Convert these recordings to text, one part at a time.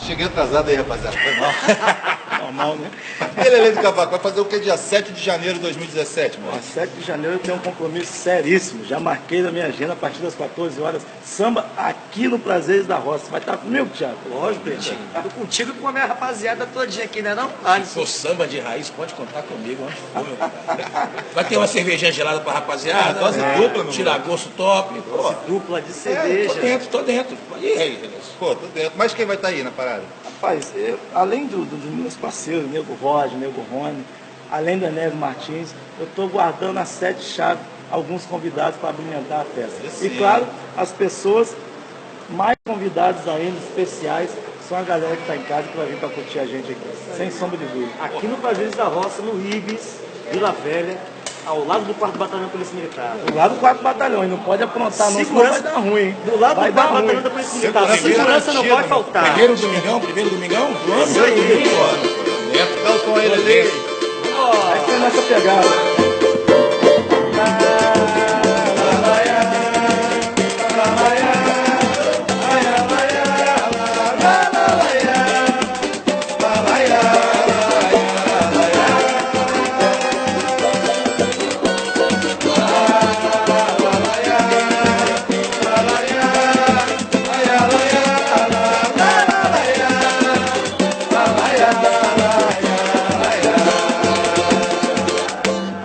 Cheguei atrasado aí, rapaziada. Foi mal. Normal, né? Ele, Lelê do Cavaco, vai fazer o que dia 7 de janeiro de 2017, mano? Dia 7 de janeiro eu tenho um compromisso seríssimo. Já marquei na minha agenda a partir das 14 horas. Samba aqui no Prazeres da Roça. Vai estar comigo, Thiago? Lógico, Pretinho. Tô contigo e com a minha rapaziada todinha aqui, né não? Se for samba de raiz, pode contar comigo onde for, meu compadre. Vai ter uma cervejinha gelada pra rapaziada. Dose dupla, meu Tirar gosto top. Pô, Dupla de cerveja. tô dentro. E aí, Renato? Pô, tô dentro. Mas quem vai estar aí na parada? Rapaz, além dos meus parceiros, Nego Roger, Nego Rony, além do Enésio Martins, eu estou guardando as 7 chaves, alguns convidados para abrilhantar a festa. E claro, as pessoas mais convidadas ainda, especiais, são a galera que está em casa que vai vir para curtir a gente aqui, sem sombra de dúvida. Aqui no Prazeres da Roça, no Ibis, Vila Velha, ao lado do 4º Batalhão da Polícia Militar. Do lado do 4 Batalhão, e não pode aprontar não, senão vai dar ruim, hein? Do lado vai do 4º dar Batalhão ruim. da Polícia Militar. Segurança Segurança não garantida, pode faltar. Primeiro domingão? Isso aí. Dá o tom aí, Lelê. Vai ser nessa pegada.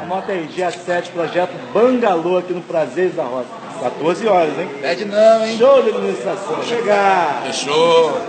Anota aí, dia 7, projeto Bangalô aqui no Prazeres da Roça. 14 horas, hein? Pede não, hein? Show de administração. Chegar. Fechou.